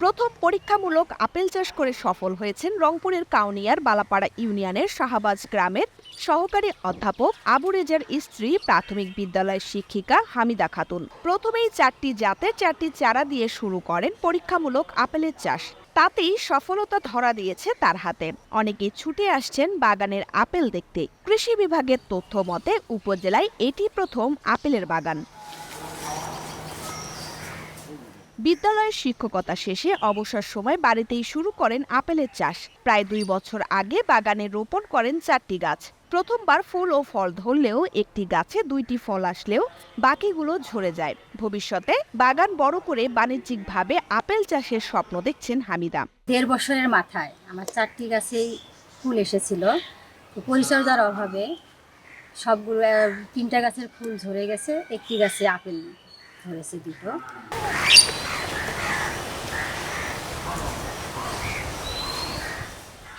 প্রথম পরীক্ষামূলক আপেল চাষ করে সফল হয়েছেন রংপুরের কাউনিয়ার বালাপাড়া ইউনিয়নের শাহবাজ গ্রামের সহকারী অধ্যাপক আবু রেজার স্ত্রী প্রাথমিক বিদ্যালয়ের শিক্ষিকা হামিদা খাতুন। প্রথমেই 4টি জাতের 4টি চারা দিয়ে শুরু করেন পরীক্ষামূলক আপেলের চাষ। তাতেই সফলতা ধরা দিয়েছে তার হাতে। অনেকেই ছুটে আসছেন বাগানের আপেল দেখতে। কৃষি বিভাগের তথ্য মতে উপজেলায় এটি প্রথম আপেলের বাগান। বিদ্যালয়ের শিক্ষকতা শেষে অবসর সময় বাড়িতেই শুরু করেন আপেলের চাষ। প্রায় 2 বছর আগে বাগানে রোপণ করেন 4টি গাছ। প্রথমবার ফুল ও ফল ধরলেও একটি গাছে 2টি ফল আসলেও বাকিগুলো ঝরে যায়। ভবিষ্যতে বাগান বড় করে বাণিজ্যিকভাবে আপেল চাষের স্বপ্ন দেখছেন হামিদা। 1.5 বছরের মাথায় আমার 4টি গাছেই ফুল এসেছিল। পরিচর্যার অভাবে সবগুলো 3টা গাছের ফুল ঝরে গেছে, একটি গাছে আপেল ধরেছে 2টো।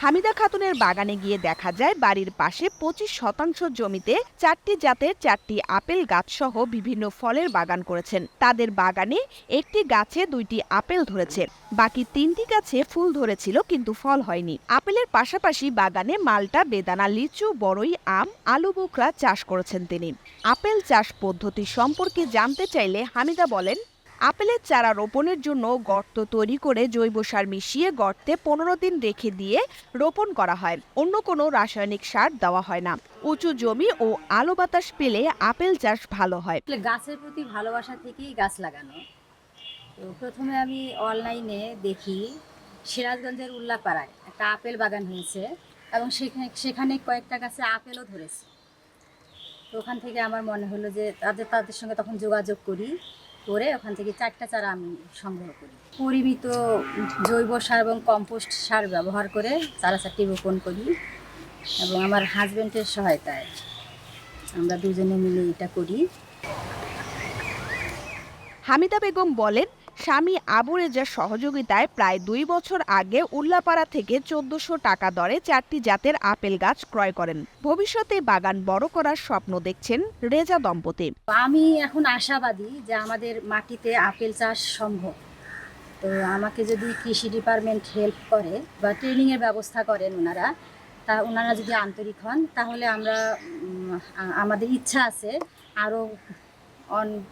হামিদা খাতুনের বাগানে গিয়ে দেখা যায় বাড়ির পাশে 25% জমিতে 4টি জাতের 4টি আপেল গাছসহ বিভিন্ন ফলের বাগান করেছেন। তাদের বাগানে একটি গাছে 2টি আপেল ধরেছে, বাকি 3টি গাছে ফুল ধরেছিল কিন্তু ফল হয়নি। আপেলের পাশাপাশি বাগানে মালটা, বেদানা, লিচু, বড়ই, আম, আলু বোখরা চাষ করেছেন তিনি। আপেল চাষ পদ্ধতি সম্পর্কে জানতে চাইলে হামিদা বলেন, আপেলের চারা রোপণের জন্য গর্ত তৈরি করে জৈব সার মিশিয়ে গর্তে 15 দিন রেখে দিয়ে রোপণ করা হয়। অন্য কোনো রাসায়নিক সার দেওয়া হয় না। উঁচু জমি ও আলো বাতাস পেলে আপেল চাষ ভালো হয়। গাছের প্রতি ভালোবাসা থেকেই গাছ লাগানো। তো প্রথমে আমি অনলাইনে দেখি সিরাজগঞ্জের উল্লাপাড়ায় একটা আপেল বাগান হয়েছে এবং সেখানে কয়েকটা গাছে আপেলও ধরেছে। তো ওখান থেকে আমার মনে হলো যে তাদের সঙ্গে তখন যোগাযোগ করে ওখান থেকে 4টা চারা আমি সংগ্রহ করি। পরিমিত জৈব সার এবং কম্পোস্ট সার ব্যবহার করে চারা 4টি রোপণ করি এবং আমার হাজব্যান্ডের সহায়তায় আমরা দুজনে মিলে এটা করি। হামিদা বেগম বলেন, স্বামী আবু রেজার সহযোগিতায় প্রায় 2 বছর আগে উল্লাপাড়া থেকে 1400 টাকা দরে 4টি জাতের আপেল গাছ ক্রয় করেন। ভবিষ্যতে বাগান বড় করার স্বপ্ন দেখছেন রেজা দম্পতি। আমি এখন আশাবাদী যে আমাদের মাটিতে আপেল চাষ সম্ভব। তো আমাকে যদি কৃষি ডিপার্টমেন্ট হেল্প করে বা ট্রেনিংয়ের ব্যবস্থা করেন ওনারা যদি আন্তরিক হন, তাহলে আমাদের ইচ্ছা আছে আরও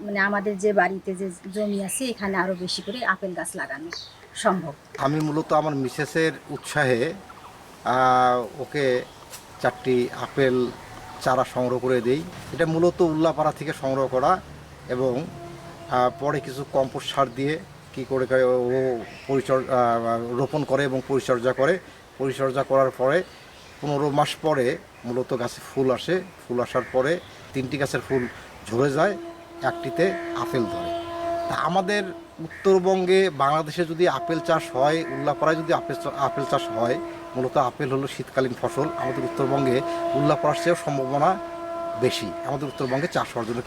মানে আমাদের যে বাড়িতে যে জমি আছে এখানে আরও বেশি করে আপেল গাছ লাগানো সম্ভব। আমি মূলত আমার মিসেসের উৎসাহে ওকে 4টি আপেল চারা সংগ্রহ করে দিই। এটা মূলত উল্লাপাড়া থেকে সংগ্রহ করা এবং পরে কিছু কম্পোস্ট সার দিয়ে কী করে ও রোপণ করে এবং পরিচর্যা করার পরে 15 মাস পরে মূলত গাছে ফুল আসে। ফুল আসার পরে 3টি গাছের ফুল ঝরে যায়, একটিতে আপেল ধরে। তা আমাদের উত্তরবঙ্গে বাংলাদেশে যদি আপেল চাষ হয়, উল্লাপাড়ায় যদি আপেল চাষ হয়, মূলত আপেল হলো শীতকালীন ফসল। আমাদের উত্তরবঙ্গে উল্লাপাড়ার চেয়েও সম্ভাবনা বেশি আমাদের উত্তরবঙ্গে চাষ হওয়ার জন্য।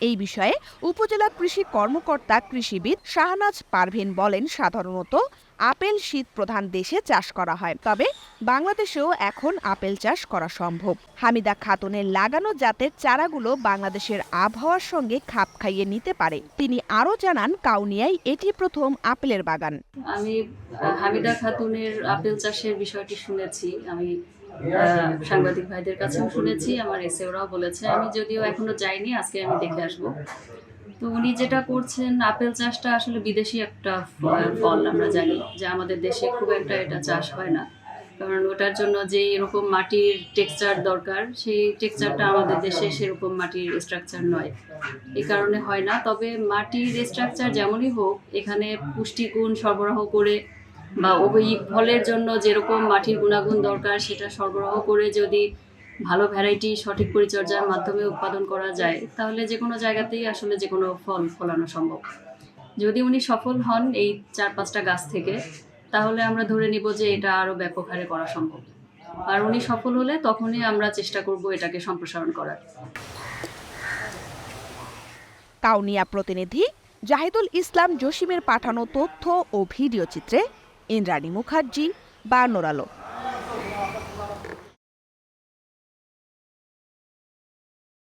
এই বিষয়ে উপজেলা কৃষি কর্মকর্তা কৃষিবিদ শাহনাজ পারভীন বলেন, সাধারণত আপেল শীত প্রধান দেশে চাষ করা হয়, তবে বাংলাদেশেও এখন আপেল চাষ করা সম্ভব। হামিদা খাতুনের লাগানো জাতের চারাগুলো বাংলাদেশের আবহাওয়ার সঙ্গে খাপ খাইয়ে নিতে পারে। তিনি আরও জানান, কাউনিয়ায় এটি প্রথম আপেলের বাগান। আমি হামিদা খাতুনের আপেল চাষের বিষয়টি শুনেছি, আমি সাংবাদিক ভাইদের কাছেও শুনেছি, আমার এসএওরাও বলেছে। আমি যদিও এখনো যাইনি, আজকে আমি দেখে আসবো। তো উনি যেটা করছেন, আপেল চাষটা আসলে বিদেশি একটা ফল। আমরা জানি যে আমাদের দেশে খুব একটা এটা চাষ হয় না, কারণ ওটার জন্য যে এরকম মাটির টেক্সচার দরকার, সেই টেক্সচারটা আমাদের দেশে সেরকম মাটির স্ট্রাকচার নয়, এই কারণে হয় না। তবে মাটির স্ট্রাকচার যেমনই হোক, এখানে পুষ্টিগুণ সরবরাহ করে বা ওই ফলের জন্য যেরকম মাটির গুণাগুণ দরকার সেটা সরবরাহ করে যদি ভালো ভ্যারাইটি সঠিক পরিচর্যার মাধ্যমে উৎপাদন করা যায়, তাহলে যে কোনো জায়গাতেই আসলে যে কোনো ফল ফলানো সম্ভব। যদি উনি সফল হন এই 4-5টা গাছ থেকে, তাহলে আমরা ধরে নিব যে এটা আরও ব্যাপক হারে করা সম্ভব। আর উনি সফল হলে তখনই আমরা চেষ্টা করব এটাকে সম্প্রসারণ করার। কাউনিয়া প্রতিনিধি জাহিদুল ইসলাম জসিমের পাঠানো তথ্য ও ভিডিও চিত্রে ইন্দ্রাণী মুখার্জি, বার্নোর আলো।